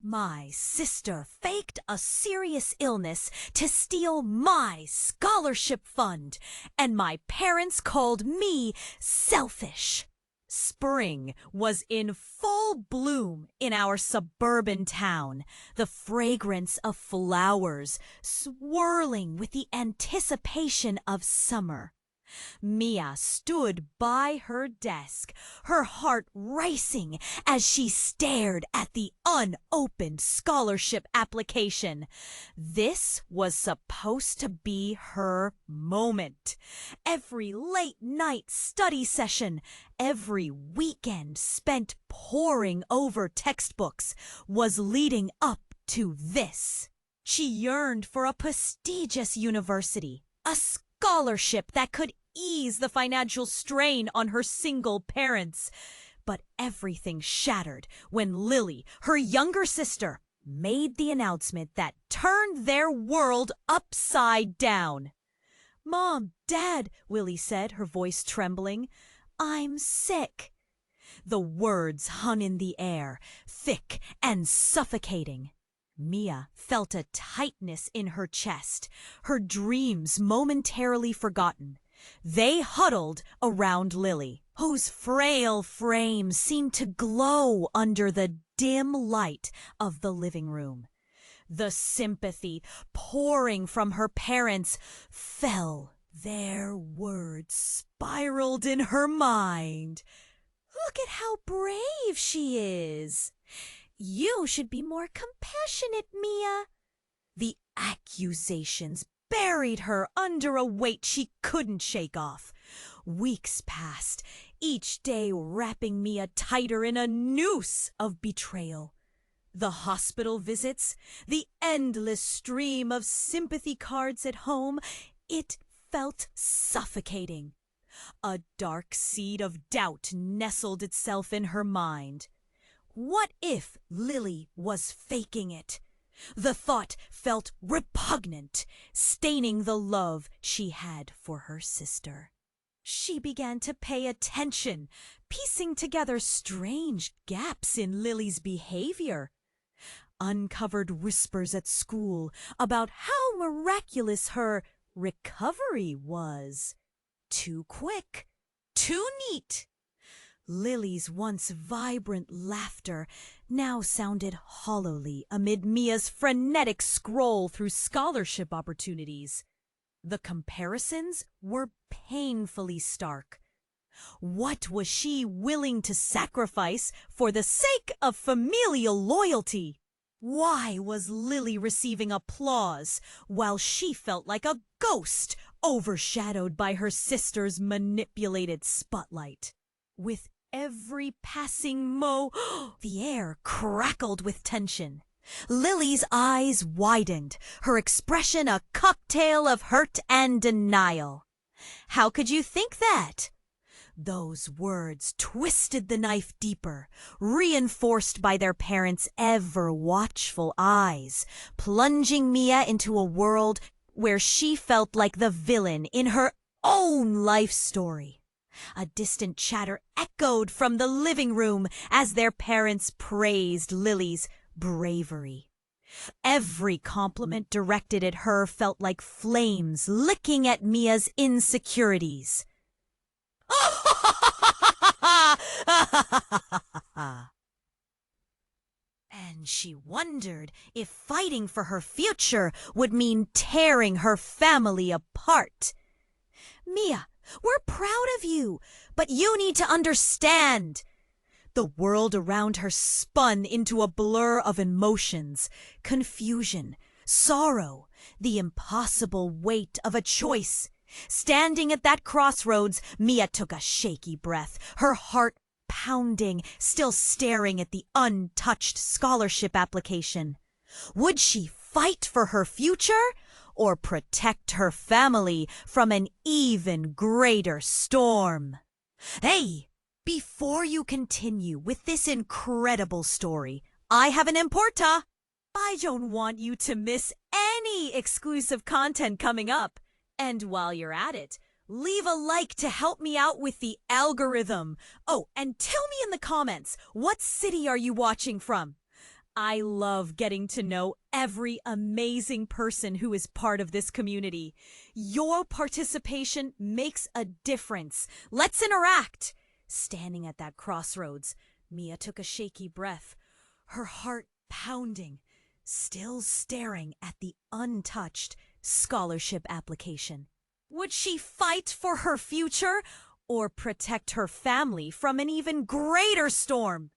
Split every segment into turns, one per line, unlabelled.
My sister faked a serious illness to steal my scholarship fund, and my parents called me selfish. Spring was in full bloom in our suburban town, the fragrance of flowers swirling with the anticipation of summer. Mia stood by her desk, her heart racing as she stared at the unopened scholarship application. This was supposed to be her moment. Every late night study session, every weekend spent poring over textbooks was leading up to this. She yearned for a prestigious university, a scholarship that could ease the financial strain on her single parents. But everything shattered when Lily, her younger sister, made the announcement that turned their world upside down. "Mom, Dad," Willie said, her voice trembling, "I'm sick." The words hung in the air, thick and suffocating. Mia felt a tightness in her chest, her dreams momentarily forgotten. They huddled around Lily, whose frail frame seemed to glow under the dim light of the living room. The sympathy pouring from her parents fell. Their words spiraled in her mind. "Look at how brave she is. You should be more compassionate, Mia." The accusations buried her under a weight she couldn't shake off. Weeks passed, each day wrapping Mia tighter in a noose of betrayal. The hospital visits, the endless stream of sympathy cards at home, it felt suffocating. A dark seed of doubt nestled itself in her mind. What if Lily was faking it? The thought felt repugnant, staining the love she had for her sister. She began to pay attention, piecing together strange gaps in Lily's behavior. Uncovered whispers at school about how miraculous her recovery was. Too quick, too neat. Lily's once vibrant laughter now sounded hollowly amid Mia's frenetic scroll through scholarship opportunities. The comparisons were painfully stark. What was she willing to sacrifice for the sake of familial loyalty? Why was Lily receiving applause while she felt like a ghost overshadowed by her sister's manipulated spotlight? With every passing the air crackled with tension. Lily's eyes widened, her expression a cocktail of hurt and denial. "How could you think that?" Those words twisted the knife deeper, reinforced by their parents' ever-watchful eyes, plunging Mia into a world where she felt like the villain in her own life story. A distant chatter echoed from the living room as their parents praised Lily's bravery. Every compliment directed at her felt like flames licking at Mia's insecurities. And she wondered if fighting for her future would mean tearing her family apart. "Mia, we're proud of you, but you need to understand." The world around her spun into a blur of emotions, confusion, sorrow, the impossible weight of a choice. Standing at that crossroads, Mia took a shaky breath, her heart pounding, still staring at the untouched scholarship application. Would she fight for her future or protect her family from an even greater storm? Hey, before you continue with this incredible story, I have an importa. I don't want you to miss any exclusive content coming up. And while you're at it, leave a like to help me out with the algorithm. Oh, and tell me in the comments, what city are you watching from? I love getting to know every amazing person who is part of this community. Your participation makes a difference. Let's interact. Standing at that crossroads, Mia took a shaky breath, her heart pounding, still staring at the untouched scholarship application. Would she fight for her future or protect her family from an even greater storm?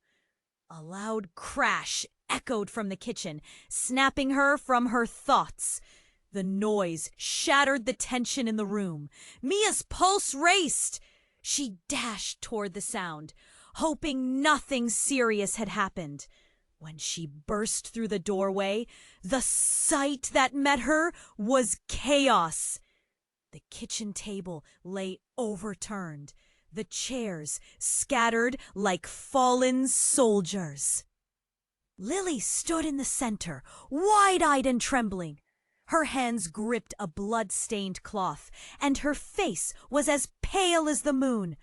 A loud crash echoed from the kitchen, snapping her from her thoughts. The noise shattered the tension in the room. Mia's pulse raced. She dashed toward the sound, hoping nothing serious had happened. When she burst through the doorway, the sight that met her was chaos. The kitchen table lay overturned, the chairs scattered like fallen soldiers. Lily stood in the center, wide-eyed and trembling. Her hands gripped a blood-stained cloth, and her face was as pale as the moon.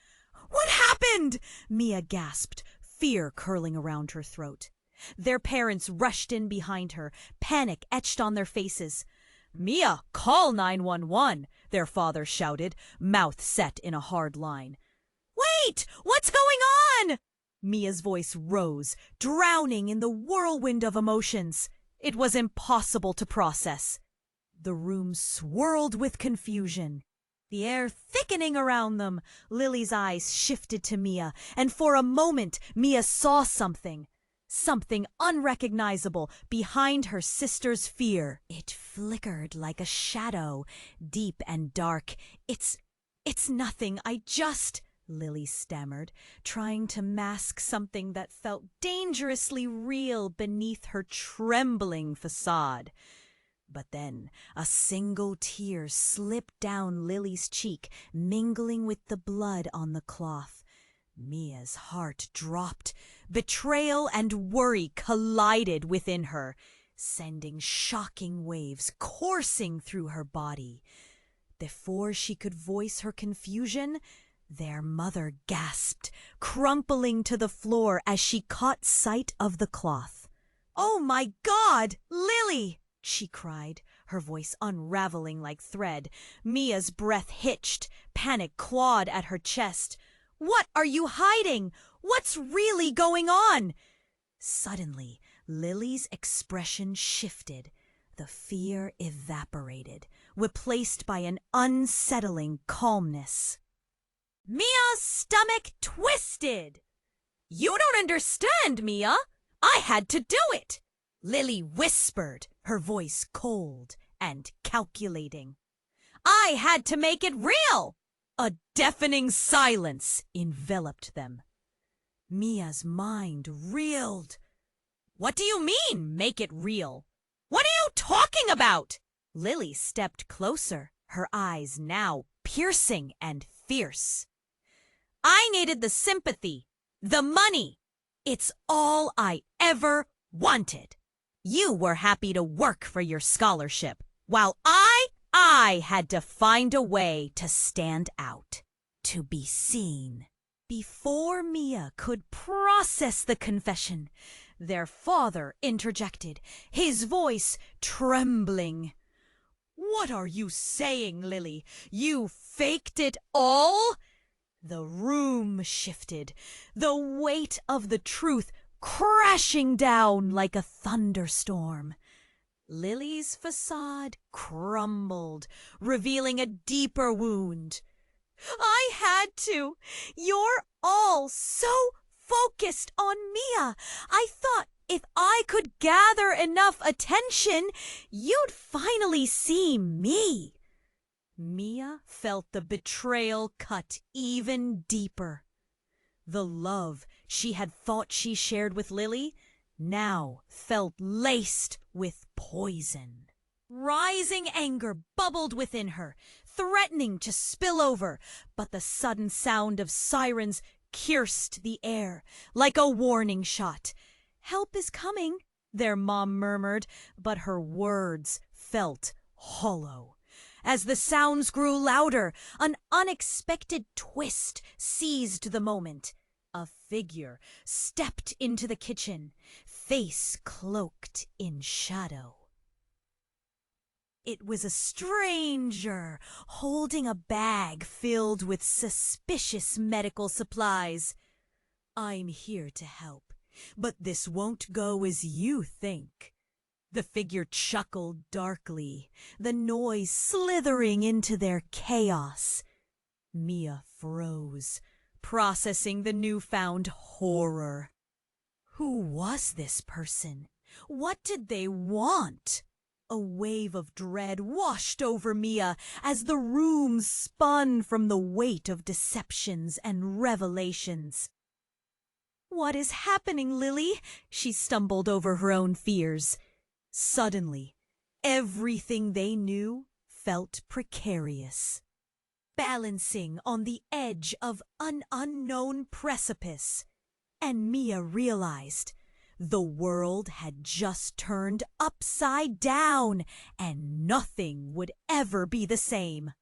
"What happened?" Mia gasped, fear curling around her throat. Their parents rushed in behind her, panic etched on their faces. "Mia, call 911, their father shouted, mouth set in a hard line. "Wait! What's going on?" Mia's voice rose, drowning in the whirlwind of emotions. It was impossible to process. The room swirled with confusion, the air thickening around them. Lily's eyes shifted to Mia, and for a moment Mia saw something unrecognizable behind her sister's fear. It flickered like a shadow, deep and dark. It's nothing. Lily stammered, trying to mask something that felt dangerously real beneath her trembling facade. But then a single tear slipped down Lily's cheek, mingling with the blood on the cloth. Mia's heart dropped. Betrayal and worry collided within her, sending shocking waves coursing through her body. Before she could voice her confusion, their mother gasped, crumpling to the floor as she caught sight of the cloth. "Oh my God, Lily!" she cried, her voice unraveling like thread. Mia's breath hitched, panic clawed at her chest. "What are you hiding? What's really going on?" Suddenly, Lily's expression shifted. The fear evaporated, replaced by an unsettling calmness. Mia's stomach twisted. "You don't understand, Mia. I had to do it," Lily whispered, her voice cold and calculating. "I had to make it real." A deafening silence enveloped them. Mia's mind reeled. "What do you mean, make it real? What are you talking about?" Lily stepped closer, her eyes now piercing and fierce. "I needed the sympathy, the money. It's all I ever wanted. You were happy to work for your scholarship, while I had to find a way to stand out, to be seen." Before Mia could process the confession, their father interjected, his voice trembling. "What are you saying, Lily? You faked it all?" The room shifted, the weight of the truth crashing down like a thunderstorm. Lily's facade crumbled, revealing a deeper wound. "I had to. You're all so focused on Mia. I thought if I could gather enough attention, you'd finally see me." Mia felt the betrayal cut even deeper. The love she had thought she shared with Lily now felt laced with poison. Rising anger bubbled within her, threatening to spill over, but the sudden sound of sirens pierced the air like a warning shot. "Help is coming," their mom murmured, but her words felt hollow. As the sounds grew louder, an unexpected twist seized the moment. A figure stepped into the kitchen, face cloaked in shadow. It was a stranger holding a bag filled with suspicious medical supplies. "I'm here to help, but this won't go as you think." The figure chuckled darkly, the noise slithering into their chaos. Mia froze, processing the newfound horror. Who was this person? What did they want? A wave of dread washed over Mia as the room spun from the weight of deceptions and revelations. "What is happening, Lily?" She stumbled over her own fears. Suddenly, everything they knew felt precarious. Balancing on the edge of an unknown precipice. And Mia realized the world had just turned upside down, and nothing would ever be the same.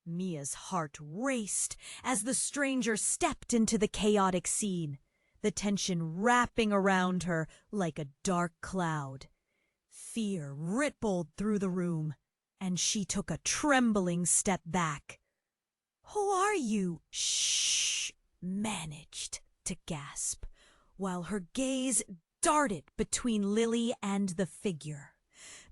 Mia's heart raced as the stranger stepped into the chaotic scene, the tension wrapping around her like a dark cloud. Fear rippled through the room, and she took a trembling step back. "Who are you?" Shh, managed to gasp, while her gaze darted between Lily and the figure.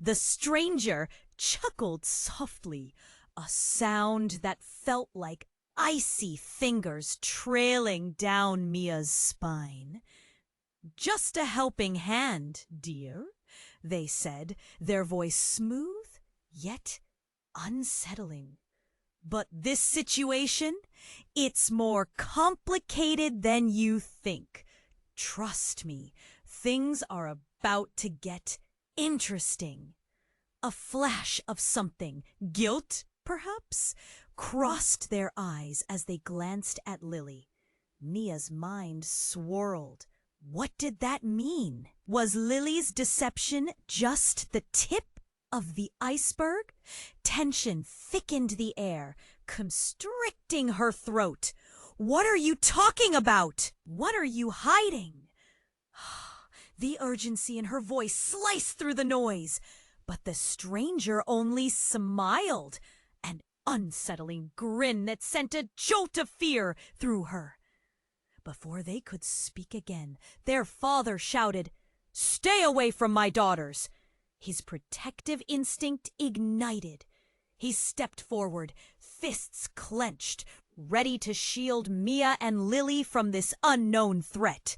The stranger chuckled softly, a sound that felt like icy fingers trailing down Mia's spine. "Just a helping hand, dear," they said, their voice smooth yet unsettling. "But this situation, it's more complicated than you think. Trust me, things are about to get interesting." A flash of something, guilt, perhaps, crossed their eyes as they glanced at Lily. Mia's mind swirled. What did that mean? Was Lily's deception just the tip of the iceberg? Tension thickened the air, constricting her throat. "What are you talking about? What are you hiding?" The urgency in her voice sliced through the noise, but the stranger only smiled, an unsettling grin that sent a jolt of fear through her. Before they could speak again, their father shouted, "Stay away from my daughters!" His protective instinct ignited. He stepped forward, fists clenched, ready to shield Mia and Lily from this unknown threat.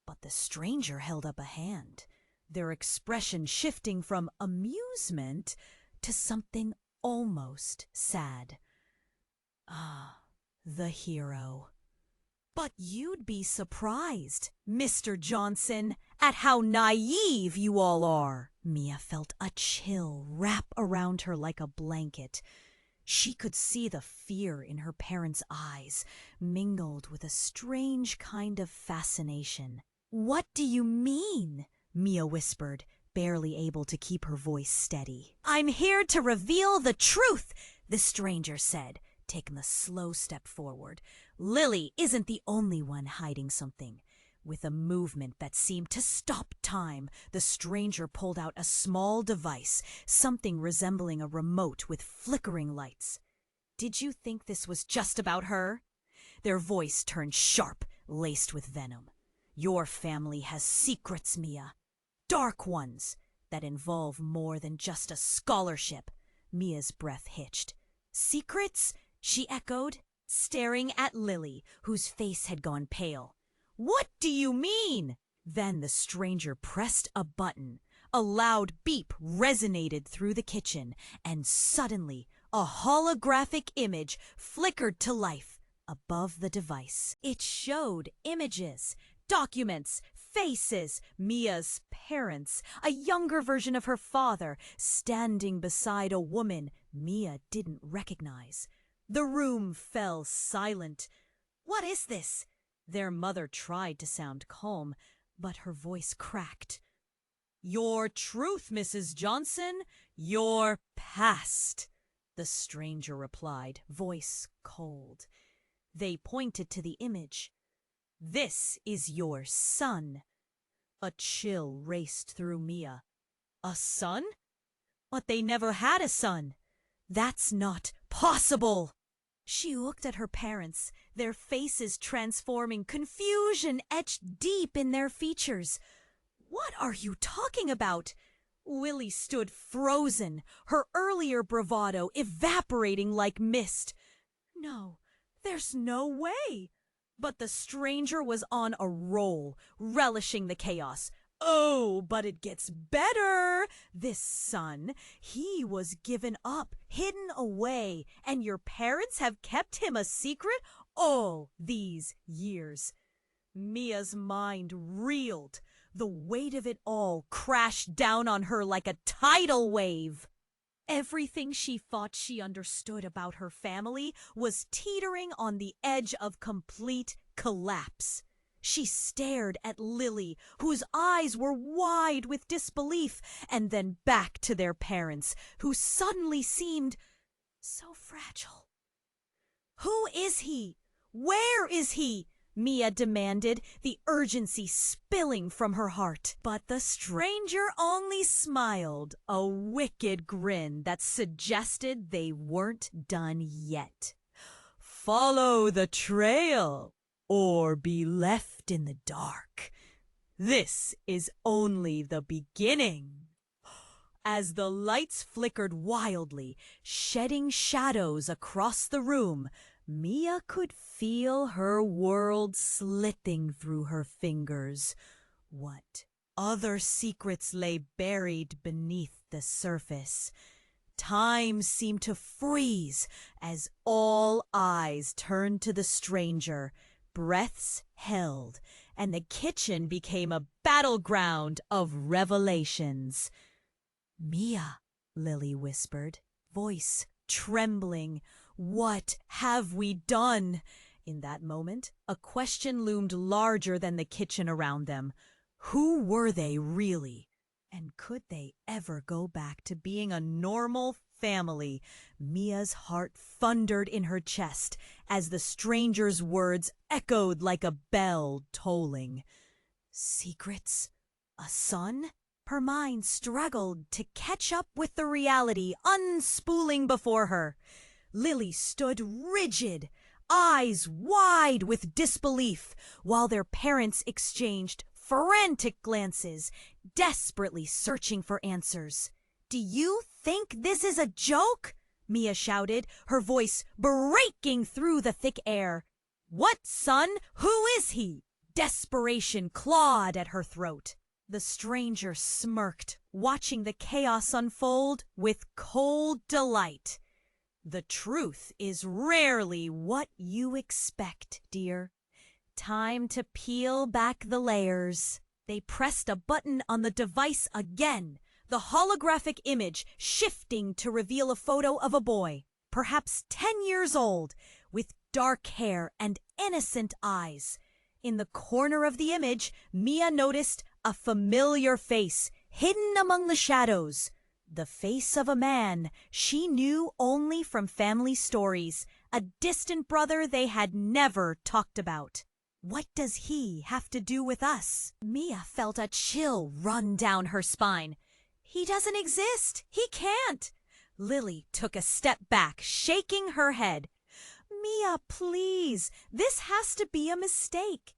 But the stranger held up a hand, their expression shifting from amusement to something almost sad. "Ah, the hero. But you'd be surprised, Mr. Johnson, at how naive you all are." Mia felt a chill wrap around her like a blanket. She could see the fear in her parents' eyes, mingled with a strange kind of fascination. "What do you mean?" Mia whispered, barely able to keep her voice steady. "I'm here to reveal the truth," the stranger said, taking a slow step forward. "Lily isn't the only one hiding something." With a movement that seemed to stop time, the stranger pulled out a small device, something resembling a remote with flickering lights. "Did you think this was just about her?" Their voice turned sharp, laced with venom. "Your family has secrets, Mia. Dark ones that involve more than just a scholarship." Mia's breath hitched. "Secrets?" she echoed, staring at Lily, whose face had gone pale. "What do you mean?" Then the stranger pressed a button. A loud beep resonated through the kitchen, and suddenly a holographic image flickered to life above the device. It showed images, documents, faces, Mia's parents, a younger version of her father, standing beside a woman Mia didn't recognize. The room fell silent. "What is this?" Their mother tried to sound calm, but her voice cracked. "Your truth, Mrs. Johnson, your past," the stranger replied, voice cold. They pointed to the image. "This is your son." A chill raced through Mia. A son? But they never had a son. That's not possible. She looked at her parents, their faces transforming, confusion etched deep in their features. What are you talking about? Lily stood frozen, her earlier bravado evaporating like mist. No, there's no way. But the stranger was on a roll, relishing the chaos. Oh, but it gets better. This son, he was given up, hidden away, and your parents have kept him a secret all these years. Mia's mind reeled. The weight of it all crashed down on her like a tidal wave. Everything she thought she understood about her family was teetering on the edge of complete collapse. She stared at Lily, whose eyes were wide with disbelief, and then back to their parents, who suddenly seemed so fragile. "Who is he? Where is he?" Mia demanded, the urgency spilling from her heart. But the stranger only smiled, a wicked grin that suggested they weren't done yet. "Follow the trail, or be left in the dark. This is only the beginning." As the lights flickered wildly, shedding shadows across the room, Mia could feel her world slithing through her fingers. What other secrets lay buried beneath the surface? Time seemed to freeze as all eyes turned to the stranger, breaths held, and the kitchen became a battleground of revelations. "Mia," Lily whispered, voice trembling, "what have we done?" In that moment, a question loomed larger than the kitchen around them. Who were they really? And could they ever go back to being a normal family? Mia's heart thundered in her chest as the stranger's words echoed like a bell tolling. Secrets? A son? Her mind struggled to catch up with the reality unspooling before her. Lily stood rigid, eyes wide with disbelief, while their parents exchanged frantic glances, desperately searching for answers. "Do you think this is a joke?" Mia shouted, her voice breaking through the thick air. "What son? Who is he?" Desperation clawed at her throat. The stranger smirked, watching the chaos unfold with cold delight. "The truth is rarely what you expect, dear. Time to peel back the layers." They pressed a button on the device again, the holographic image shifting to reveal a photo of a boy, perhaps 10 years old, with dark hair and innocent eyes. In the corner of the image, Mia noticed a familiar face hidden among the shadows. The face of a man she knew only from family stories, a distant brother they had never talked about. What does he have to do with us? Mia felt a chill run down her spine. He doesn't exist. He can't. Lily took a step back, shaking her head. "Mia, please, this has to be a mistake."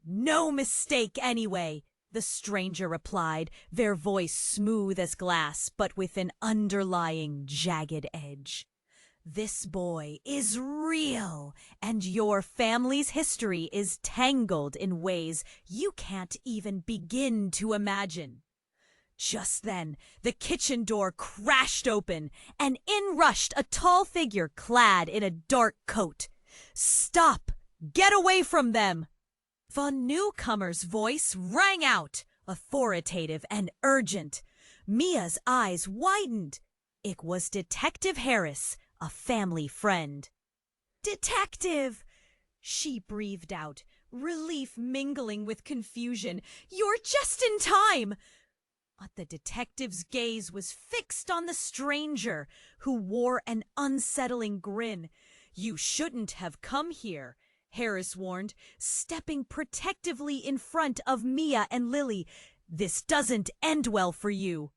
"No mistake, anyway," the stranger replied, their voice smooth as glass, but with an underlying jagged edge. "This boy is real, and your family's history is tangled in ways you can't even begin to imagine." Just then, the kitchen door crashed open, and in rushed a tall figure clad in a dark coat. "Stop! Get away from them!" The newcomer's voice rang out, authoritative and urgent. Mia's eyes widened. It was Detective Harris, a family friend. "Detective!" she breathed out, relief mingling with confusion. "You're just in time!" But the detective's gaze was fixed on the stranger, who wore an unsettling grin. "You shouldn't have come here. Harris warned, stepping protectively in front of Mia and Lily. "This doesn't end well for you."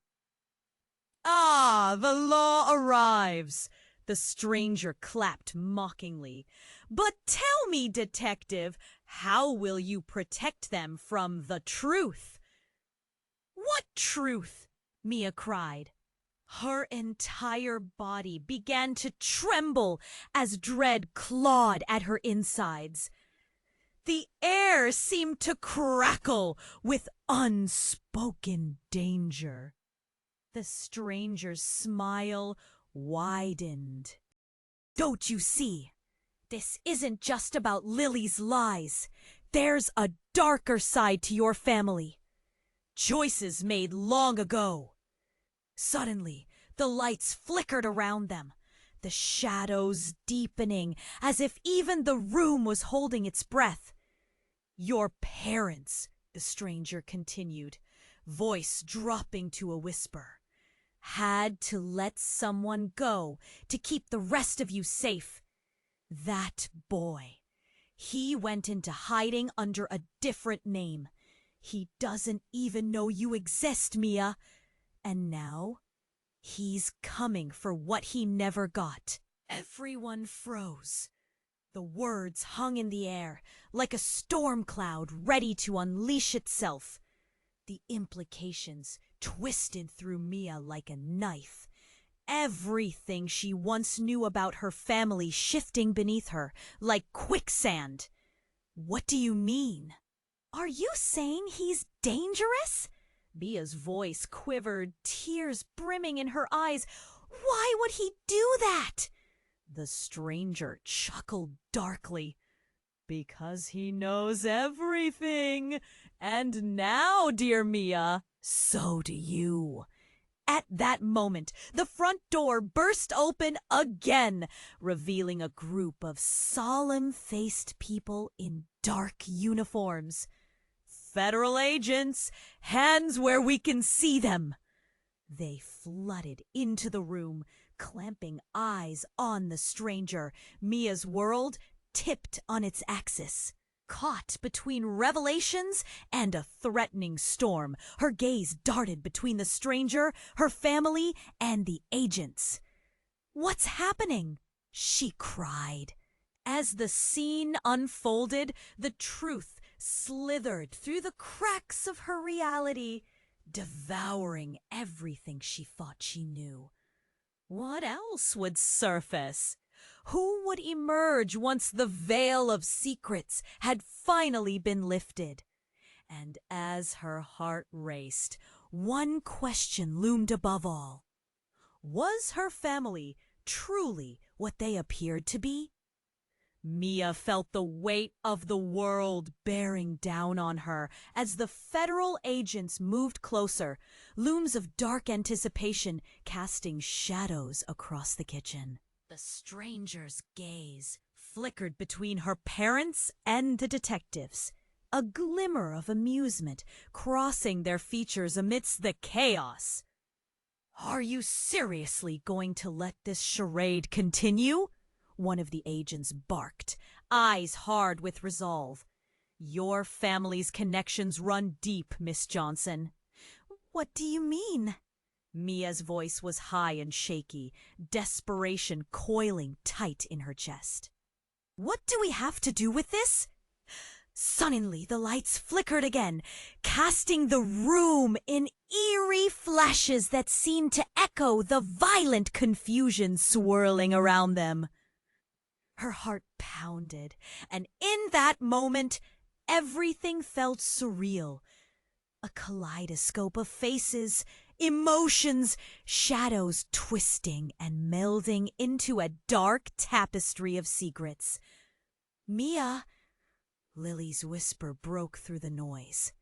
"Ah, the law arrives," the stranger clapped mockingly. "But tell me, detective, how will you protect them from the truth?" "What truth?" Mia cried. Her entire body began to tremble as dread clawed at her insides. The air seemed to crackle with unspoken danger. The stranger's smile widened. "Don't you see? This isn't just about Lily's lies. There's a darker side to your family. Choices made long ago." Suddenly, the lights flickered around them, the shadows deepening as if even the room was holding its breath. "Your parents," the stranger continued, voice dropping to a whisper, "had to let someone go to keep the rest of you safe. That boy, he went into hiding under a different name. He doesn't even know you exist, Mia. And now, he's coming for what he never got." Everyone froze. The words hung in the air, like a storm cloud ready to unleash itself. The implications twisted through Mia like a knife. Everything she once knew about her family shifting beneath her, like quicksand. "What do you mean?" "Are you saying he's dangerous?" Mia's voice quivered, tears brimming in her eyes. "Why would he do that?" The stranger chuckled darkly. "Because he knows everything. And now, dear Mia, so do you." At that moment, the front door burst open again, revealing a group of solemn-faced people in dark uniforms. "Federal agents, hands where we can see them." They flooded into the room, clamping eyes on the stranger. Mia's world tipped on its axis. Caught between revelations and a threatening storm, her gaze darted between the stranger, her family, and the agents. "What's happening?" she cried. As the scene unfolded, the truth slithered through the cracks of her reality, devouring everything she thought she knew. What else would surface? Who would emerge once the veil of secrets had finally been lifted? And as her heart raced, one question loomed above all. Was her family truly what they appeared to be? Mia felt the weight of the world bearing down on her as the federal agents moved closer, looms of dark anticipation casting shadows across the kitchen. The stranger's gaze flickered between her parents and the detectives, a glimmer of amusement crossing their features amidst the chaos. "Are you seriously going to let this charade continue?" one of the agents barked, eyes hard with resolve. "Your family's connections run deep, Miss Johnson." "What do you mean?" Mia's voice was high and shaky, desperation coiling tight in her chest. "What do we have to do with this?" Suddenly the lights flickered again, casting the room in eerie flashes that seemed to echo the violent confusion swirling around them. Her heart pounded, and in that moment, everything felt surreal. A kaleidoscope of faces, emotions, shadows twisting and melding into a dark tapestry of secrets. "Mia," Lily's whisper broke through the noise.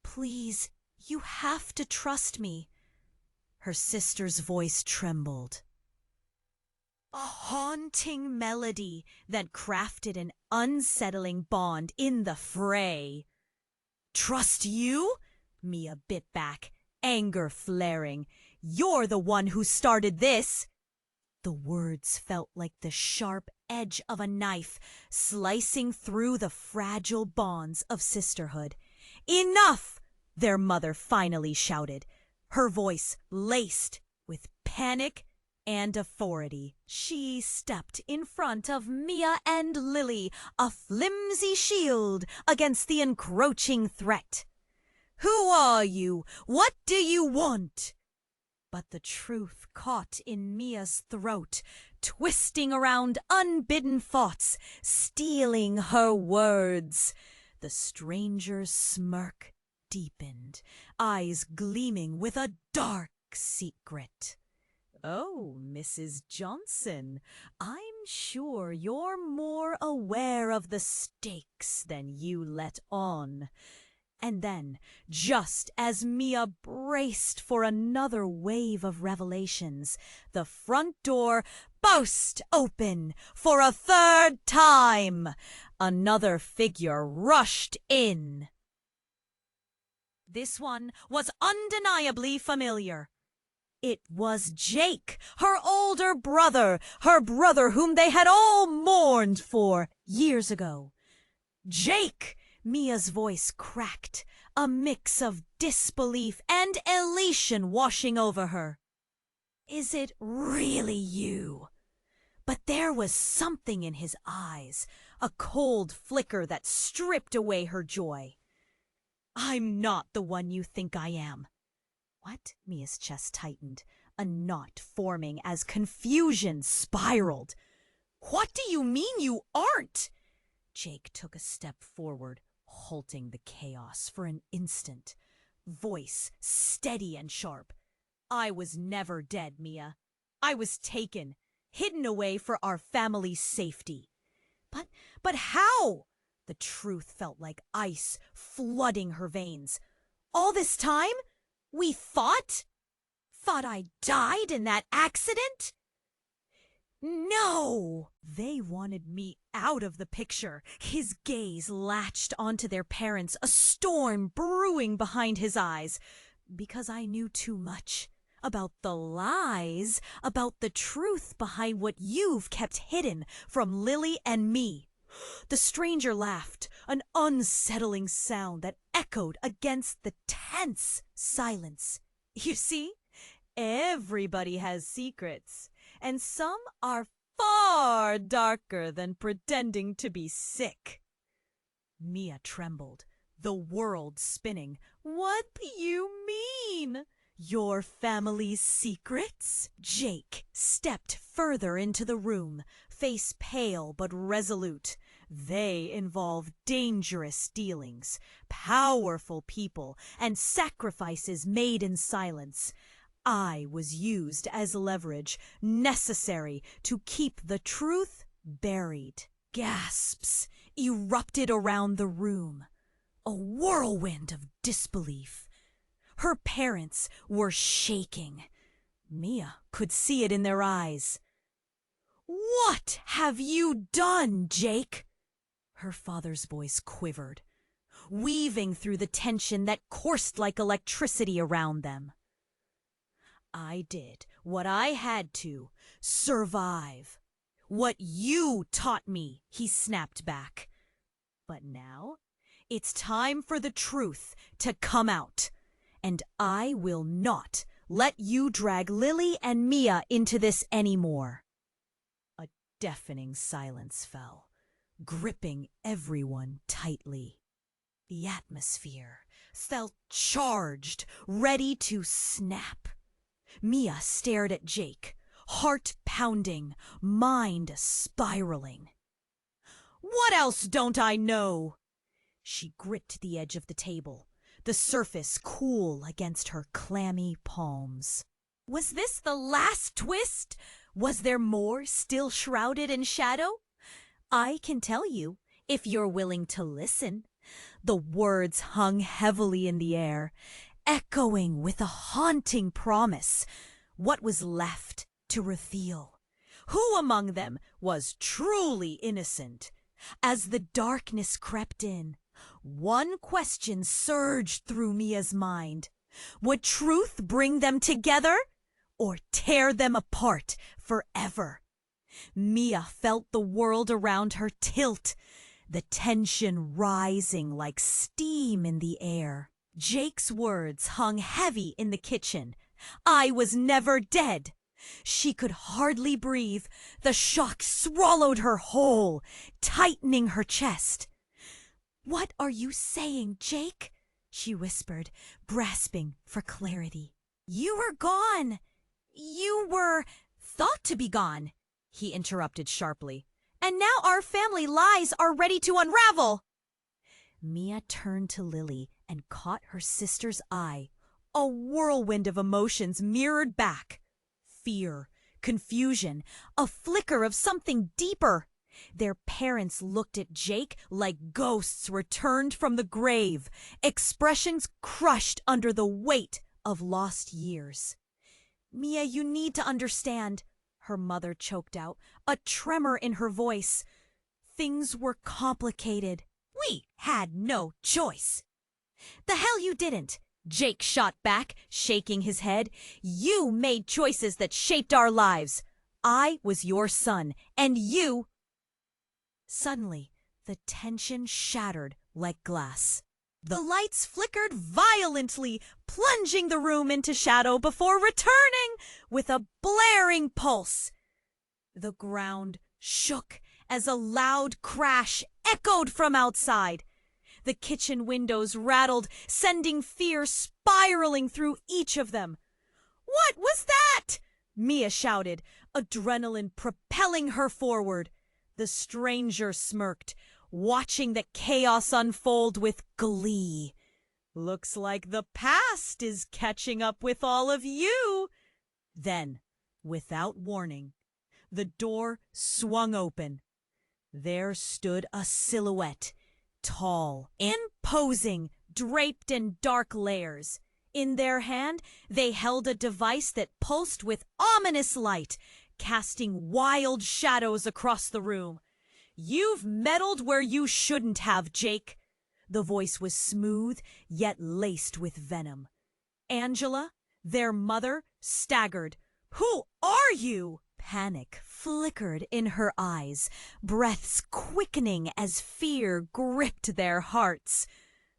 "Please, you have to trust me." Her sister's voice trembled. A haunting melody that crafted an unsettling bond in the fray. "Trust you?" Mia bit back, anger flaring. "You're the one who started this." The words felt like the sharp edge of a knife, slicing through the fragile bonds of sisterhood. "Enough!" their mother finally shouted, her voice laced with panic and authority. She stepped in front of Mia and Lily, a flimsy shield against the encroaching threat. "Who are you? What do you want?" But the truth caught in Mia's throat, twisting around unbidden thoughts, stealing her words. The stranger's smirk deepened, eyes gleaming with a dark secret. "Oh, Mrs. Johnson, I'm sure you're more aware of the stakes than you let on." And then, just as Mia braced for another wave of revelations, the front door burst open for a third time. Another figure rushed in. This one was undeniably familiar. It was Jake, her older brother, her brother whom they had all mourned for years ago. "Jake!" Mia's voice cracked, a mix of disbelief and elation washing over her. "Is it really you?" But there was something in his eyes, a cold flicker that stripped away her joy. "I'm not the one you think I am." What? Mia's chest tightened, a knot forming as confusion spiraled. "What do you mean you aren't?" Jake took a step forward, halting the chaos for an instant, voice steady and sharp. "I was never dead, Mia. I was taken, hidden away for our family's safety." But how? The truth felt like ice flooding her veins. "All this time? We thought I died in that accident?" "No!" They wanted me out of the picture. His gaze latched onto their parents, a storm brewing behind his eyes. Because I knew too much about the lies, about the truth behind what you've kept hidden from Lily and me. The stranger laughed, an unsettling sound that echoed against the tense silence. "You see, everybody has secrets. And some are far darker than pretending to be sick." Mia trembled, the world spinning. "What do you mean? Your family's secrets?" Jake stepped further into the room, face pale but resolute. "They involve dangerous dealings, powerful people, and sacrifices made in silence. I was used as leverage, necessary to keep the truth buried." Gasps erupted around the room, a whirlwind of disbelief. Her parents were shaking. Mia could see it in their eyes. "What have you done, Jake?" Her father's voice quivered, weaving through the tension that coursed like electricity around them. "I did what I had to survive. What you taught me," he snapped back. "But now it's time for the truth to come out. And I will not let you drag Lily and Mia into this anymore." A deafening silence fell, gripping everyone tightly. The atmosphere felt charged, ready to snap. Mia stared at Jake, heart pounding, mind spiraling. "What else don't I know?" She gripped the edge of the table, the surface cool against her clammy palms. Was this the last twist? Was there more still shrouded in shadow? I can tell you, if you're willing to listen. The words hung heavily in the air, echoing with a haunting promise. What was left to reveal? Who among them was truly innocent? As the darkness crept in, one question surged through Mia's mind. Would truth bring them together or tear them apart forever? Mia felt the world around her tilt, the tension rising like steam in the air. Jake's words hung heavy in the kitchen. I was never dead. She could hardly breathe. The shock swallowed her whole, tightening her chest. "What are you saying, Jake?" she whispered, grasping for clarity. "You were gone. You were thought to be gone," he interrupted sharply. "And now our family lies are ready to unravel." Mia turned to Lily and caught her sister's eye. A whirlwind of emotions mirrored back. Fear, confusion, a flicker of something deeper. Their parents looked at Jake like ghosts returned from the grave, expressions crushed under the weight of lost years. "Mia, you need to understand," her mother choked out, a tremor in her voice. "Things were complicated. We had no choice." "The hell you didn't," Jake shot back, shaking his head. "You made choices that shaped our lives. I was your son, and you—" Suddenly, the tension shattered like glass. The lights flickered violently, plunging the room into shadow before returning with a blaring pulse. The ground shook as a loud crash echoed from outside. The kitchen windows rattled, sending fear spiraling through each of them. "What was that?" Mia shouted, adrenaline propelling her forward. The stranger smirked, watching the chaos unfold with glee. "Looks like the past is catching up with all of you." Then, without warning, the door swung open. There stood a silhouette, tall, imposing, draped in dark layers. In their hand, they held a device that pulsed with ominous light, casting wild shadows across the room. "You've meddled where you shouldn't have, Jake." The voice was smooth, yet laced with venom. Angela, their mother, staggered. "Who are you?" Panic flickered in her eyes, breaths quickening as fear gripped their hearts.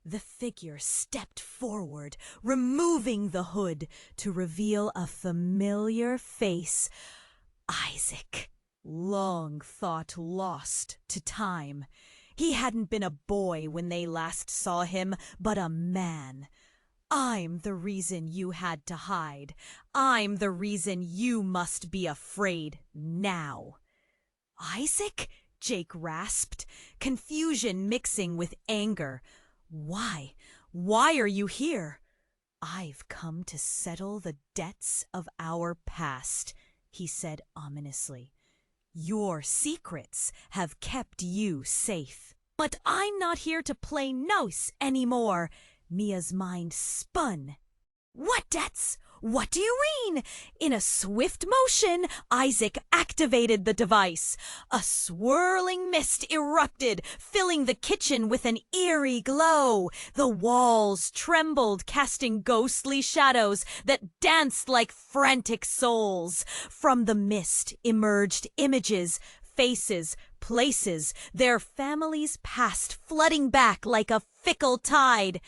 The figure stepped forward, removing the hood to reveal a familiar face. Isaac, long thought lost to time. He hadn't been a boy when they last saw him, but a man. "I'm the reason you had to hide. I'm the reason you must be afraid now." "Isaac?" Jake rasped, confusion mixing with anger. "Why? Why are you here?" "I've come to settle the debts of our past," he said ominously. "Your secrets have kept you safe. But I'm not here to play nice anymore." Mia's mind spun. "What debts? What do you mean?" In a swift motion, Isaac activated the device. A swirling mist erupted, filling the kitchen with an eerie glow. The walls trembled, casting ghostly shadows that danced like frantic souls. From the mist emerged images, faces, places, their families' past flooding back like a fickle tide.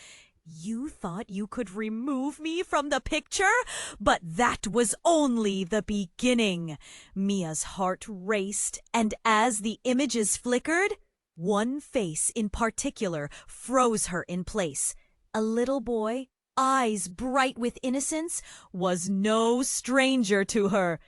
"You thought you could remove me from the picture? But that was only the beginning." Mia's heart raced, and as the images flickered, one face in particular froze her in place. A little boy, eyes bright with innocence, was no stranger to her.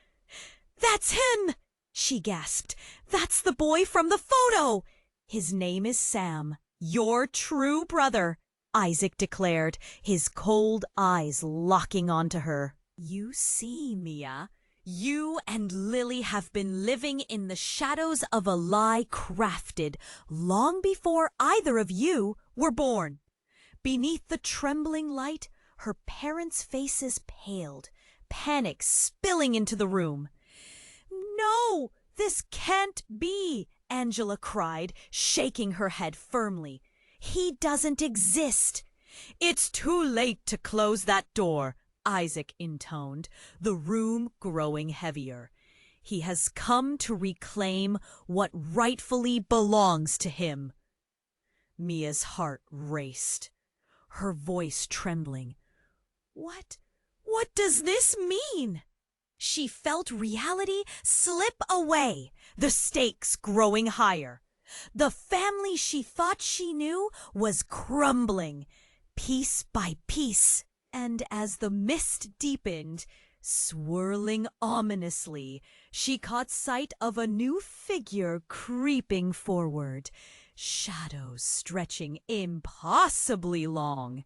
"That's him!" she gasped. "That's the boy from the photo!" "His name is Sam, your true brother," Isaac declared, his cold eyes locking onto her. "You see, Mia, you and Lily have been living in the shadows of a lie crafted long before either of you were born." Beneath the trembling light, her parents' faces paled, panic spilling into the room. "No, this can't be," Angela cried, shaking her head firmly. "He doesn't exist." "It's too late to close that door," Isaac intoned, the room growing heavier. He has come to reclaim what rightfully belongs to him. Mia's heart raced, her voice trembling. What does this mean? She felt reality slip away, the stakes growing higher. The family she thought she knew was crumbling, piece by piece. And as the mist deepened, swirling ominously, she caught sight of a new figure creeping forward, shadows stretching impossibly long.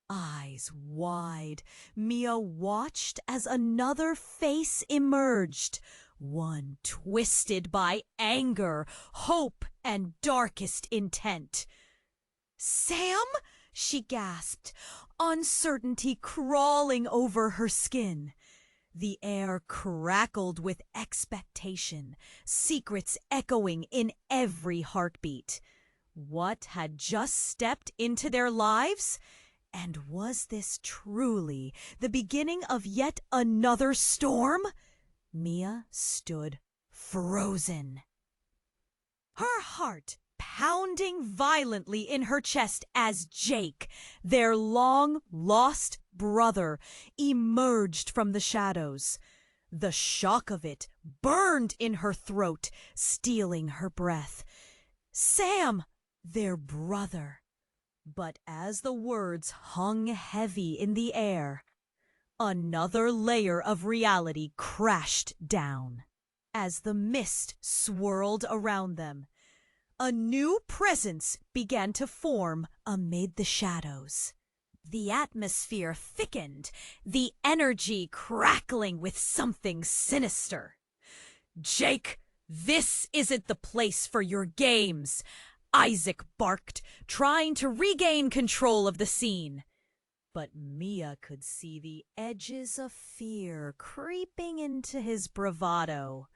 Eyes wide, Mia watched as another face emerged, one twisted by anger, hope, and darkest intent. "Sam?" she gasped, uncertainty crawling over her skin. The air crackled with expectation, secrets echoing in every heartbeat. What had just stepped into their lives? And was this truly the beginning of yet another storm? Mia stood frozen, her heart pounding violently in her chest as Jake, their long-lost brother, emerged from the shadows. The shock of it burned in her throat, stealing her breath. Sam, their brother. But as the words hung heavy in the air, another layer of reality crashed down. As the mist swirled around them, a new presence began to form amid the shadows. The atmosphere thickened, the energy crackling with something sinister. "Jake, this isn't the place for your games," Isaac barked, trying to regain control of the scene. But Mia could see the edges of fear creeping into his bravado.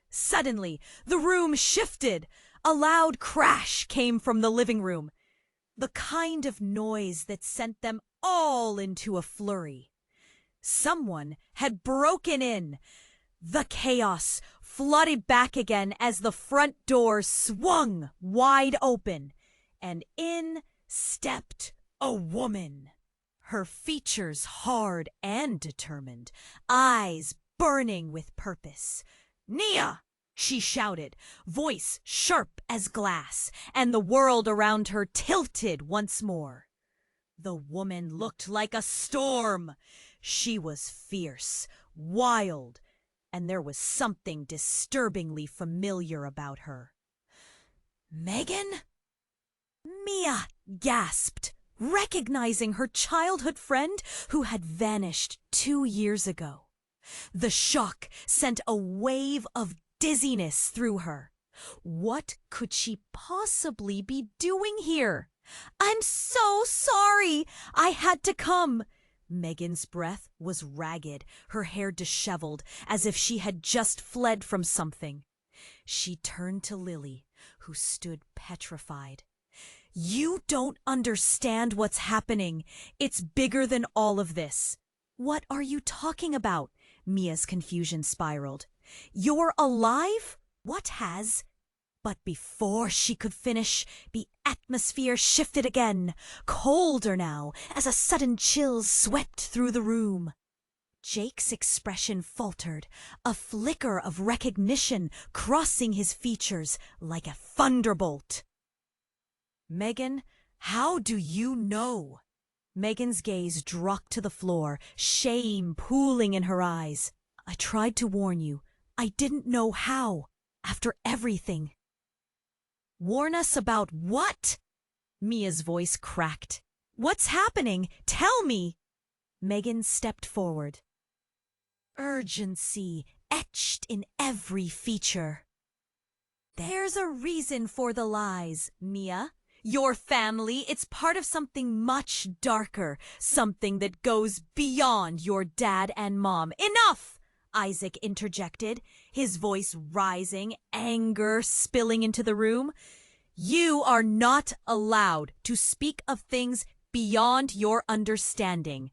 Suddenly, the room shifted. A loud crash came from the living room, the kind of noise that sent them all into a flurry. Someone had broken in. The chaos flooded back again as the front door swung wide open, and in stepped a woman. Her features hard and determined, eyes burning with purpose. "Nia!" she shouted, voice sharp as glass, and the world around her tilted once more. The woman looked like a storm. She was fierce, wild, and there was something disturbingly familiar about her. "Megan?" Mia gasped, recognizing her childhood friend who had vanished 2 years ago. The shock sent a wave of dizziness through her. What could she possibly be doing here? "I'm so sorry. I had to come." Megan's breath was ragged, her hair disheveled, as if she had just fled from something. She turned to Lily, who stood petrified. "You don't understand what's happening. It's bigger than all of this." "What are you talking about?" Mia's confusion spiraled. "You're alive? What has—" But before she could finish, the atmosphere shifted again, colder now, as a sudden chill swept through the room. Jake's expression faltered, a flicker of recognition crossing his features like a thunderbolt. "Megan, how do you know?" Megan's gaze dropped to the floor, shame pooling in her eyes. "I tried to warn you. I didn't know how. After everything." "Warn us about what?" Mia's voice cracked. "What's happening? Tell me." Megan stepped forward, urgency etched in every feature. "There's a reason for the lies, Mia. Your family, it's part of something much darker, something that goes beyond your dad and mom." "Enough!" Isaac interjected, his voice rising, anger spilling into the room. "You are not allowed to speak of things beyond your understanding."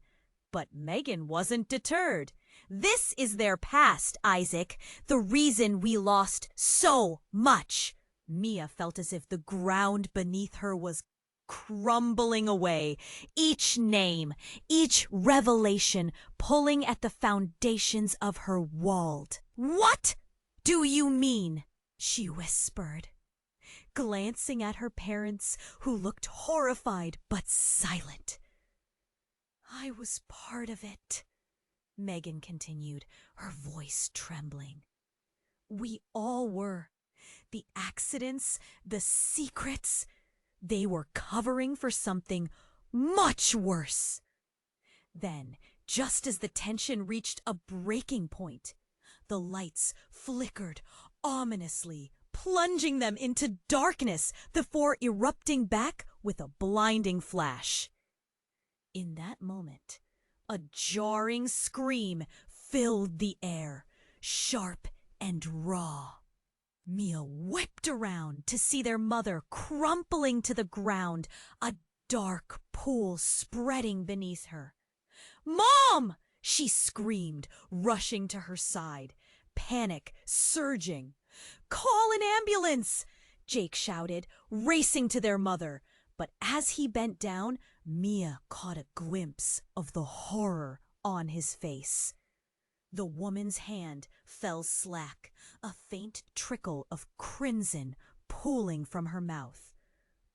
But Megan wasn't deterred. This is their past, Isaac. The reason we lost so much. Mia felt as if the ground beneath her was crumbling away. Each name, each revelation pulling at the foundations of her world. "What do you mean?" she whispered, glancing at her parents, who looked horrified but silent. "I was part of it," Megan continued, her voice trembling. "We all were. The accidents, the secrets, they were covering for something much worse." Then, just as the tension reached a breaking point, the lights flickered ominously, plunging them into darkness before erupting back with a blinding flash. In that moment, a jarring scream filled the air, sharp and raw. Mia whipped around to see their mother crumpling to the ground, a dark pool spreading beneath her. "Mom!" she screamed, rushing to her side, panic surging. "Call an ambulance!" Jake shouted, racing to their mother. But as he bent down, Mia caught a glimpse of the horror on his face. The woman's hand fell slack, a faint trickle of crimson pooling from her mouth,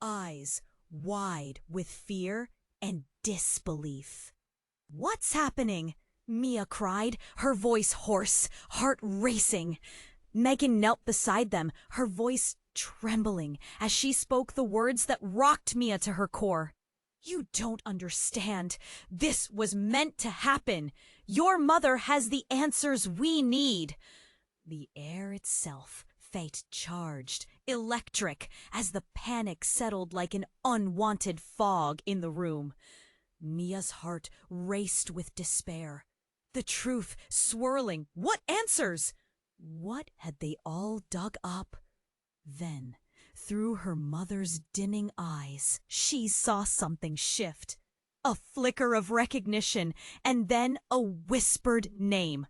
eyes wide with fear and disbelief. "What's happening?" Mia cried, her voice hoarse, heart racing. Megan knelt beside them, her voice trembling as she spoke the words that rocked Mia to her core. "You don't understand. This was meant to happen. Your mother has the answers we need." The air itself felt charged, electric, as the panic settled like an unwanted fog in the room. Mia's heart raced with despair. The truth swirling. What answers? What had they all dug up? Then, through her mother's dimming eyes, she saw something shift. A flicker of recognition, and then a whispered name.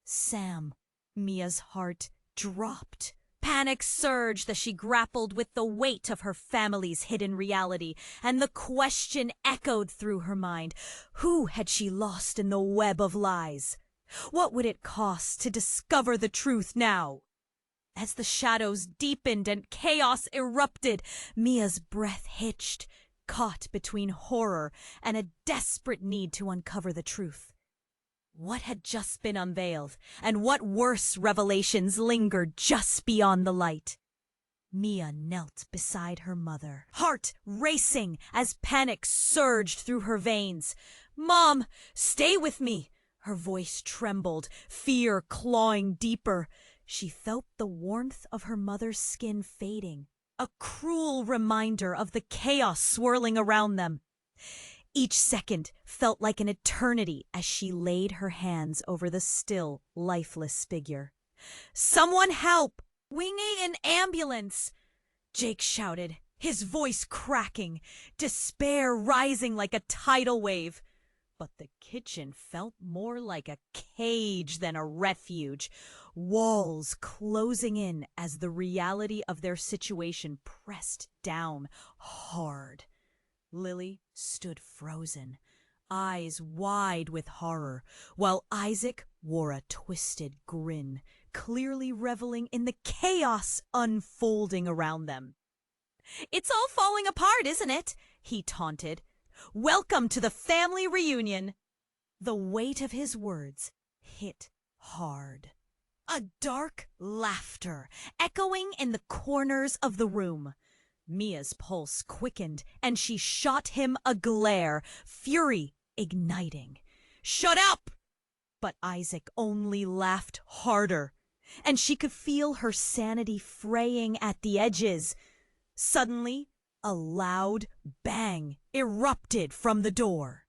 Sam. Mia's heart dropped. Panic surged as she grappled with the weight of her family's hidden reality, and the question echoed through her mind. Who had she lost in the web of lies? What would it cost to discover the truth now? As the shadows deepened and chaos erupted, Mia's breath hitched, caught between horror and a desperate need to uncover the truth. What had just been unveiled, and what worse revelations lingered just beyond the light? Mia knelt beside her mother, heart racing as panic surged through her veins. "Mom, stay with me!" Her voice trembled, fear clawing deeper. She felt the warmth of her mother's skin fading, a cruel reminder of the chaos swirling around them. Each second felt like an eternity as she laid her hands over the still, lifeless figure. "Someone help! We need an ambulance!" Jake shouted, his voice cracking, despair rising like a tidal wave. But the kitchen felt more like a cage than a refuge, walls closing in as the reality of their situation pressed down hard. Lily stood frozen, eyes wide with horror, while Isaac wore a twisted grin, clearly reveling in the chaos unfolding around them. "It's all falling apart, isn't it?" he taunted. "Welcome to the family reunion." The weight of his words hit hard. A dark laughter echoing in the corners of the room. Mia's pulse quickened, and she shot him a glare, fury igniting. "Shut up!" But Isaac only laughed harder, and she could feel her sanity fraying at the edges. Suddenly, a loud bang erupted from the door.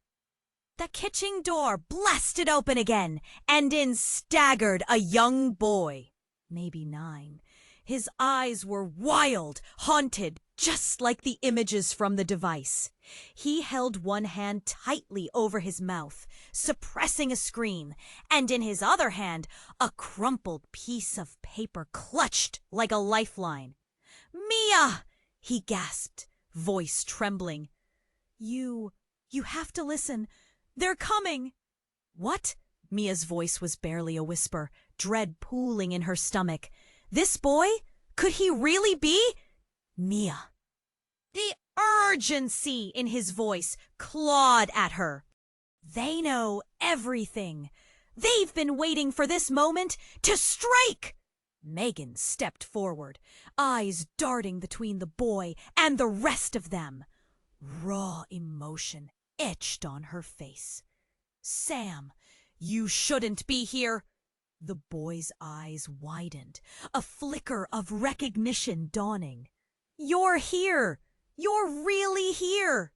The kitchen door blasted open again, and in staggered a young boy, maybe 9. His eyes were wild, haunted, just like the images from the device. He held one hand tightly over his mouth, suppressing a scream, and in his other hand, a crumpled piece of paper clutched like a lifeline. "Mia!" he gasped, voice trembling. You have to listen. They're coming." "What?" Mia's voice was barely a whisper, dread pooling in her stomach. This boy? Could he really be? Mia. The urgency in his voice clawed at her. They know everything. They've been waiting for this moment to strike. Megan stepped forward, eyes darting between the boy and the rest of them. Raw emotion etched on her face. "Sam, you shouldn't be here." The boy's eyes widened, a flicker of recognition dawning. "You're here. You're really here."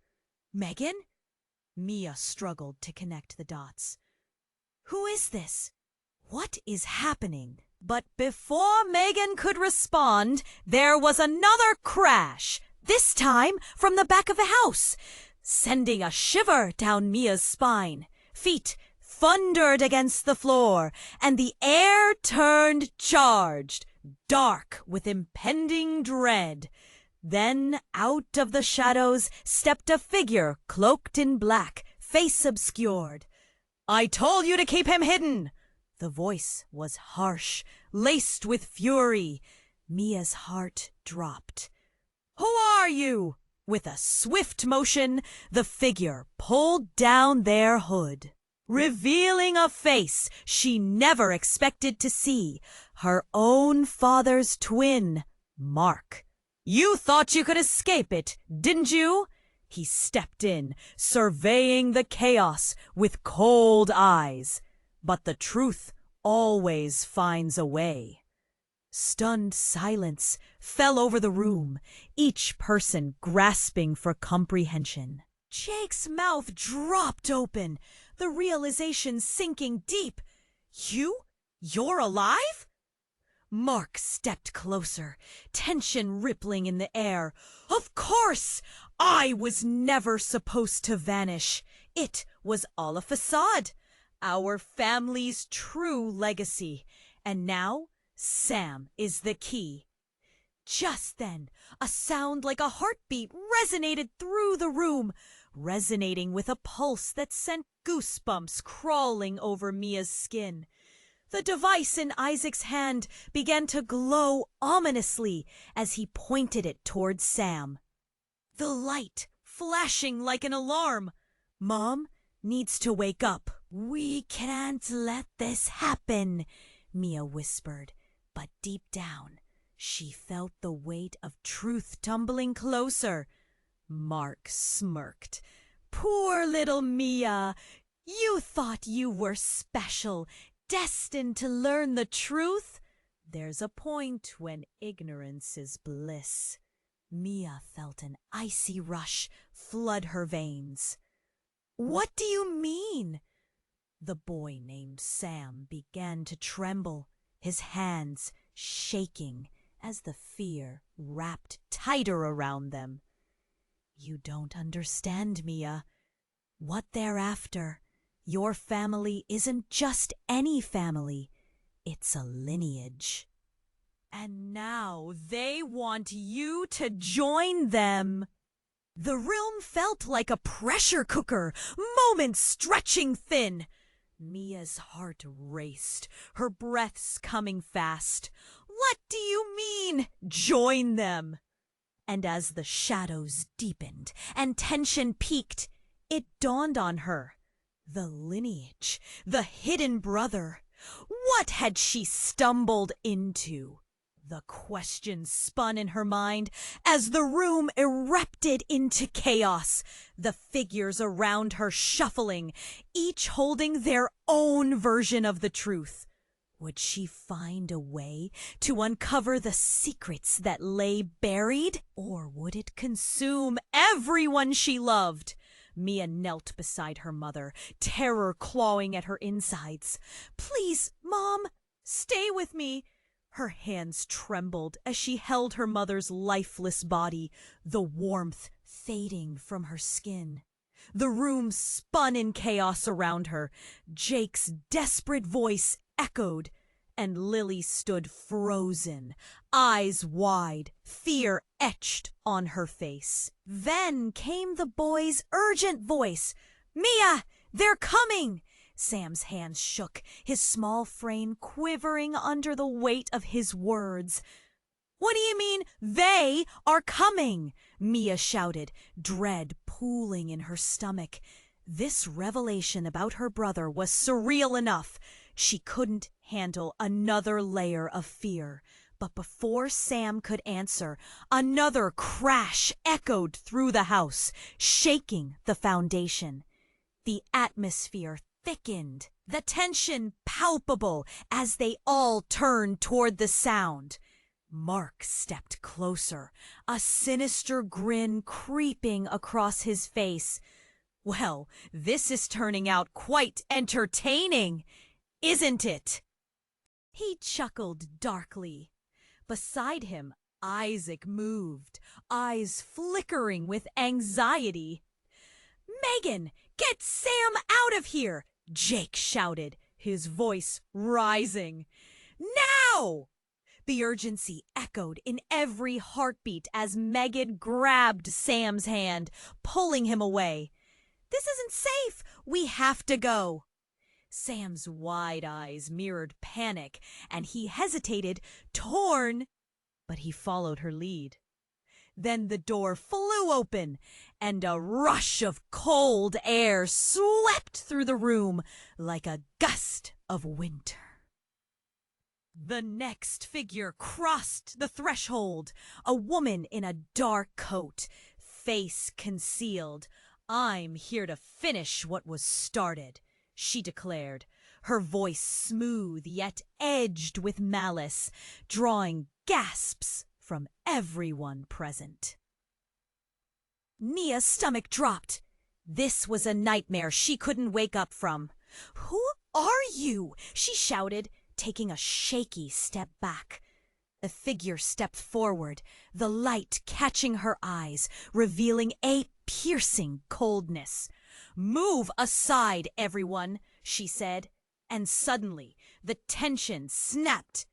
"Megan?" Mia struggled to connect the dots. "Who is this? What is happening?" But before Megan could respond, there was another crash, this time from the back of the house, sending a shiver down Mia's spine. Feet thundered against the floor, and the air turned charged, dark with impending dread. Then out of the shadows stepped a figure cloaked in black, face obscured. "I told you to keep him hidden!" The voice was harsh, laced with fury. Mia's heart dropped. "Who are you?" With a swift motion, the figure pulled down their hood, revealing a face she never expected to see, her own father's twin, Mark. "You thought you could escape it, didn't you?" He stepped in, surveying the chaos with cold eyes. But the truth always finds a way. Stunned silence fell over the room, each person grasping for comprehension. Jake's mouth dropped open, the realization sinking deep. You're alive?" Mark stepped closer, tension rippling in the air. "Of course! I was never supposed to vanish. It was all a facade. Our family's true legacy. And now, Sam is the key." Just then, a sound like a heartbeat resonated through the room, resonating with a pulse that sent goosebumps crawling over Mia's skin. The device in Isaac's hand began to glow ominously as he pointed it toward Sam. The light flashing like an alarm. "Mom needs to wake up." "We can't let this happen," Mia whispered, but deep down, she felt the weight of truth tumbling closer. Mark smirked. "Poor little Mia, you thought you were special, destined to learn the truth? There's a point when ignorance is bliss." Mia felt an icy rush flood her veins. "What do you mean?" The boy named Sam began to tremble, his hands shaking as the fear wrapped tighter around them. "You don't understand, Mia. What they're after, your family isn't just any family. It's a lineage. And now they want you to join them." The room felt like a pressure cooker, moments stretching thin. Mia's heart raced, her breaths coming fast. "What do you mean, join them?" And as the shadows deepened and tension peaked, it dawned on her. The lineage, the hidden brother. What had she stumbled into? The question spun in her mind as the room erupted into chaos, the figures around her shuffling, each holding their own version of the truth. Would she find a way to uncover the secrets that lay buried? Or would it consume everyone she loved? Mia knelt beside her mother, terror clawing at her insides. "Please, Mom, stay with me." Her hands trembled as she held her mother's lifeless body, the warmth fading from her skin. The room spun in chaos around her. Jake's desperate voice echoed, and Lily stood frozen, eyes wide, fear etched on her face. Then came the boy's urgent voice. "Mia, they're coming!" Sam's hands shook, his small frame quivering under the weight of his words. "What do you mean, they are coming?" Mia shouted, dread pooling in her stomach. This revelation about her brother was surreal enough. She couldn't handle another layer of fear. But before Sam could answer, another crash echoed through the house, shaking the foundation. The atmosphere thickened, the tension palpable as they all turned toward the sound. Mark stepped closer, a sinister grin creeping across his face. "Well, this is turning out quite entertaining, isn't it?" He chuckled darkly. Beside him, Isaac moved, eyes flickering with anxiety. "Megan, get Sam out of here!" Jake shouted, his voice rising. "Now!" The urgency echoed in every heartbeat as Megan grabbed Sam's hand, pulling him away. "This isn't safe! We have to go!" Sam's wide eyes mirrored panic, and he hesitated, torn, but he followed her lead. Then the door flew open, and a rush of cold air swept through the room like a gust of winter. The next figure crossed the threshold, a woman in a dark coat, face concealed. "I'm here to finish what was started," she declared, her voice smooth yet edged with malice, drawing gasps from everyone present. Mia's stomach dropped. This was a nightmare she couldn't wake up from. "Who are you?" she shouted, taking a shaky step back. A figure stepped forward, the light catching her eyes, revealing a piercing coldness. "Move aside, everyone," she said, and suddenly the tension snapped.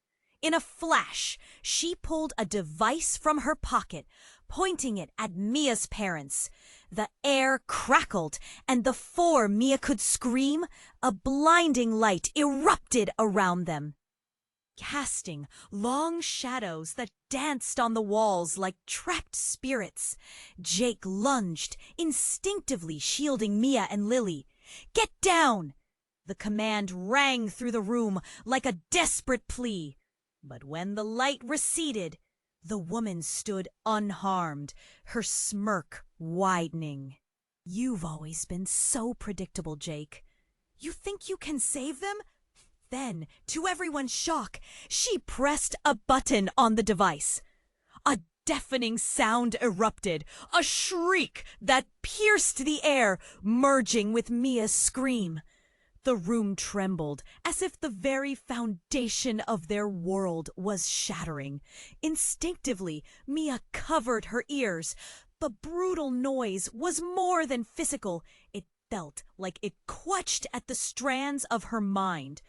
In a flash, she pulled a device from her pocket, pointing it at Mia's parents. The air crackled, and before Mia could scream, a blinding light erupted around them, casting long shadows that danced on the walls like trapped spirits. Jake lunged, instinctively shielding Mia and Lily. "Get down!" The command rang through the room like a desperate plea. But when the light receded, the woman stood unharmed, her smirk widening. "You've always been so predictable, Jake. You think you can save them?" Then, to everyone's shock, she pressed a button on the device. A deafening sound erupted, a shriek that pierced the air, merging with Mia's scream. The room trembled, as if the very foundation of their world was shattering. Instinctively, Mia covered her ears. The brutal noise was more than physical. It felt like it clutched at the strands of her mind.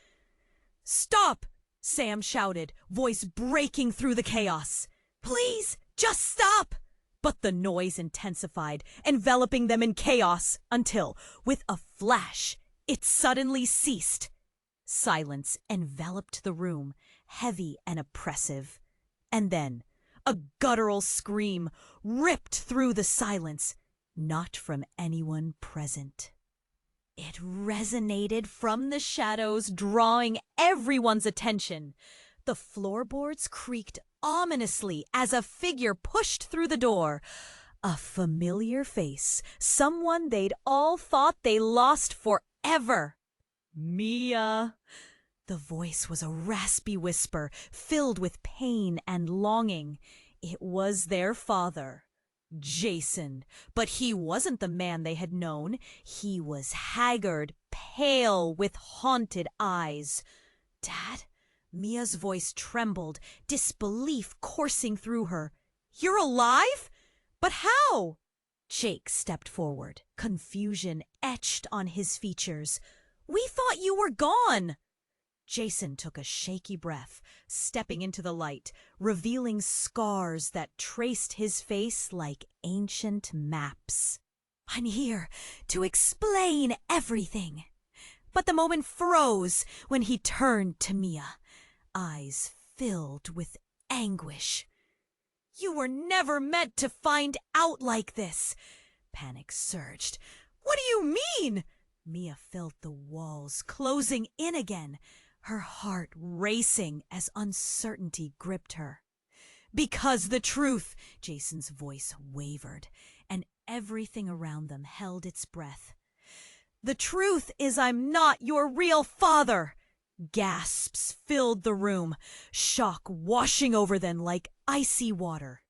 "Stop!" Sam shouted, voice breaking through the chaos. "Please, just stop!" But the noise intensified, enveloping them in chaos, until, with a flash, it suddenly ceased. Silence enveloped the room, heavy and oppressive. And then, a guttural scream ripped through the silence, not from anyone present. It resonated from the shadows, drawing everyone's attention. The floorboards creaked ominously as a figure pushed through the door. A familiar face, someone they'd all thought they lost forever. "Mia!" The voice was a raspy whisper, filled with pain and longing. It was their father, Jason, but he wasn't the man they had known. He was haggard, pale, with haunted eyes. "Dad?" Mia's voice trembled, disbelief coursing through her. "You're alive? But how?" Jake stepped forward, confusion etched on his features. "We thought you were gone." Jason took a shaky breath, stepping into the light, revealing scars that traced his face like ancient maps. "I'm here to explain everything." But the moment froze when he turned to Mia, eyes filled with anguish. "You were never meant to find out like this." Panic surged. "What do you mean?" Mia felt the walls closing in again, her heart racing as uncertainty gripped her. "Because the truth," Jason's voice wavered, and everything around them held its breath. "The truth is I'm not your real father." Gasps filled the room, shock washing over them like icy water.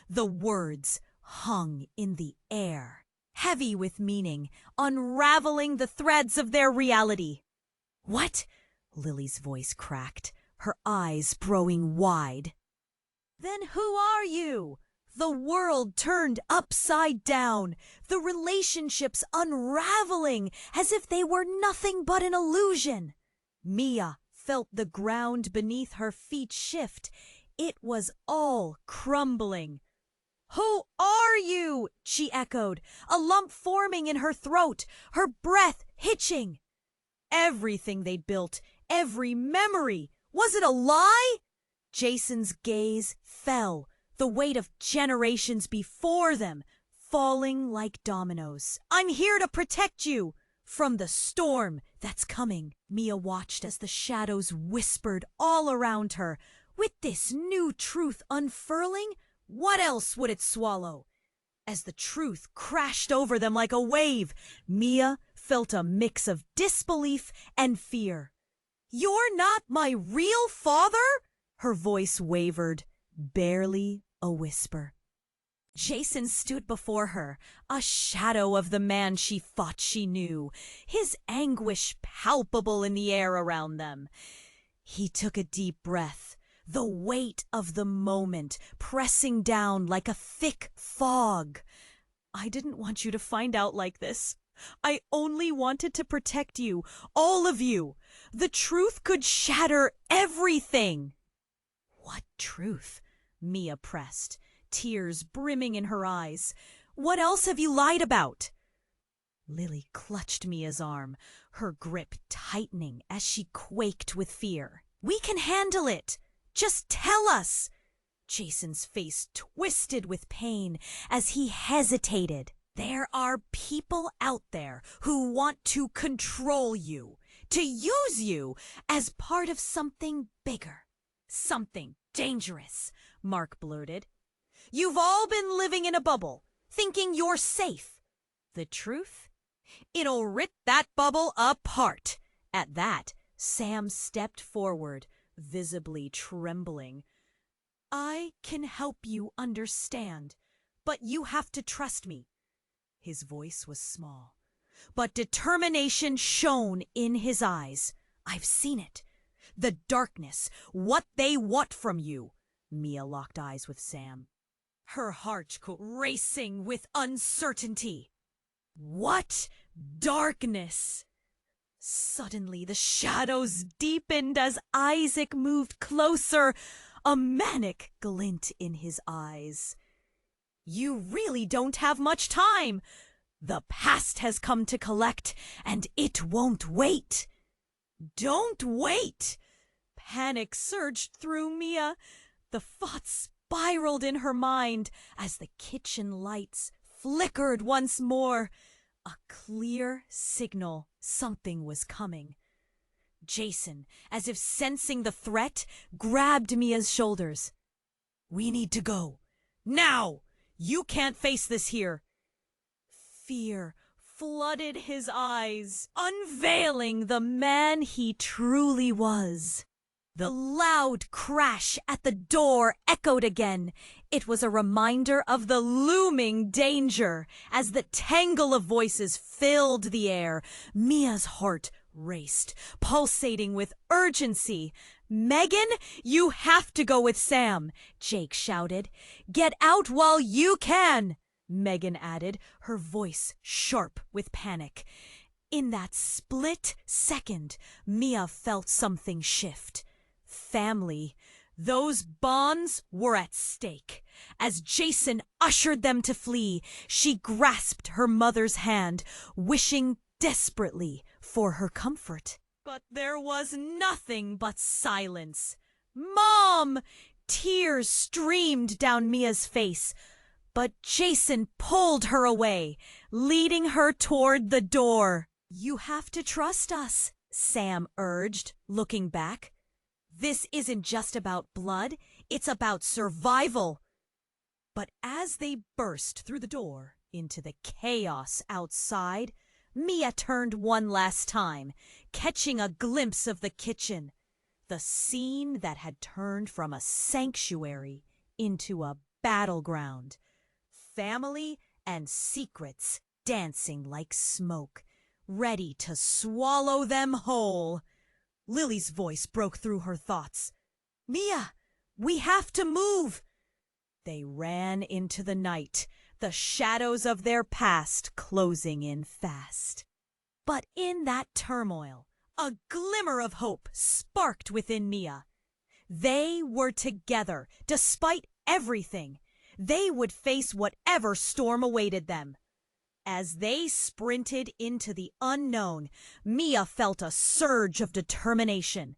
The words hung in the air, heavy with meaning, unraveling the threads of their reality. "What?" Lily's voice cracked, her eyes growing wide. "Then who are you?" The world turned upside down, the relationships unraveling as if they were nothing but an illusion. Mia felt the ground beneath her feet shift. It was all crumbling. "Who are you?" she echoed, a lump forming in her throat, her breath hitching. Everything they'd built, every memory, was it a lie? Jason's gaze fell, the weight of generations before them falling like dominoes. "I'm here to protect you from the storm that's coming." Mia watched as the shadows whispered all around her. With this new truth unfurling, what else would it swallow? As the truth crashed over them like a wave, Mia felt a mix of disbelief and fear. "You're not my real father?" Her voice wavered, barely a whisper. Jason stood before her, a shadow of the man she thought she knew, his anguish palpable in the air around them. He took a deep breath, the weight of the moment pressing down like a thick fog. "I didn't want you to find out like this. I only wanted to protect you, all of you. The truth could shatter everything." "What truth?" Mia pressed, tears brimming in her eyes. "What else have you lied about?" Lily clutched Mia's arm, her grip tightening as she quaked with fear. "We can handle it. Just tell us." Jason's face twisted with pain as he hesitated. "There are people out there who want to control you, to use you as part of something bigger. Something dangerous," Mark blurted. "You've all been living in a bubble, thinking you're safe. The truth? It'll rip that bubble apart." At that, Sam stepped forward, visibly trembling. "I can help you understand, but you have to trust me." His voice was small, but determination shone in his eyes. "I've seen it. The darkness, what they want from you." Mia locked eyes with Sam, her heart racing with uncertainty. "What darkness?" Suddenly the shadows deepened as Isaac moved closer, a manic glint in his eyes. "You really don't have much time. The past has come to collect, and it won't wait." "Don't wait!" Panic surged through Mia. The thoughts spiraled in her mind as the kitchen lights flickered once more. A clear signal something was coming. Jason, as if sensing the threat, grabbed Mia's shoulders. "We need to go. Now! You can't face this here." Fear flooded his eyes, unveiling the man he truly was. The loud crash at the door echoed again. It was a reminder of the looming danger. As the tangle of voices filled the air, Mia's heart raced, pulsating with urgency. "Megan, you have to go with Sam," Jake shouted. "Get out while you can," Megan added, her voice sharp with panic. In that split second, Mia felt something shift. Family. Those bonds were at stake. As Jason ushered them to flee, she grasped her mother's hand, wishing desperately for her comfort. But there was nothing but silence. "Mom!" Tears streamed down Mia's face. But Jason pulled her away, leading her toward the door. "You have to trust us," Sam urged, looking back. "This isn't just about blood, it's about survival." But as they burst through the door into the chaos outside, Mia turned one last time, catching a glimpse of the kitchen. The scene that had turned from a sanctuary into a battleground. Family and secrets dancing like smoke, ready to swallow them whole. Lily's voice broke through her thoughts. "Mia, we have to move." They ran into the night, the shadows of their past closing in fast. But in that turmoil, a glimmer of hope sparked within Mia. They were together, despite everything. They would face whatever storm awaited them. As they sprinted into the unknown, Mia felt a surge of determination.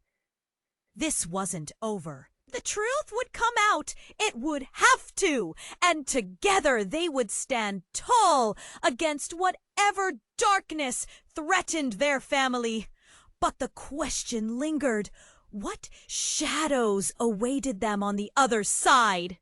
This wasn't over. The truth would come out. It would have to. And together they would stand tall against whatever darkness threatened their family. But the question lingered. What shadows awaited them on the other side?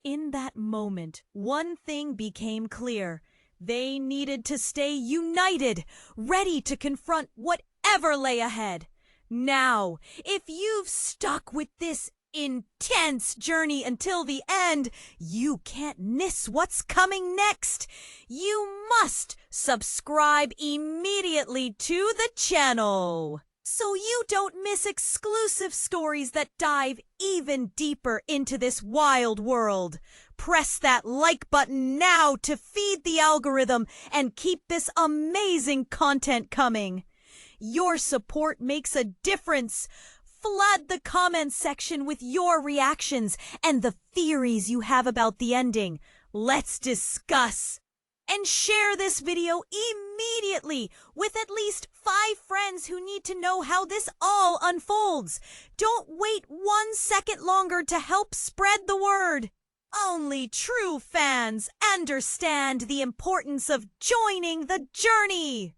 In that moment, one thing became clear. They needed to stay united, ready to confront whatever lay ahead. Now, if you've stuck with this intense journey until the end, you can't miss what's coming next. You must subscribe immediately to the channel so you don't miss exclusive stories that dive even deeper into this wild world. Press that like button now to feed the algorithm and keep this amazing content coming. Your support makes a difference. Flood the comments section with your reactions and the theories you have about the ending. Let's discuss. And share this video immediately with at least 5 friends who need to know how this all unfolds. Don't wait 1 second longer to help spread the word. Only true fans understand the importance of joining the journey.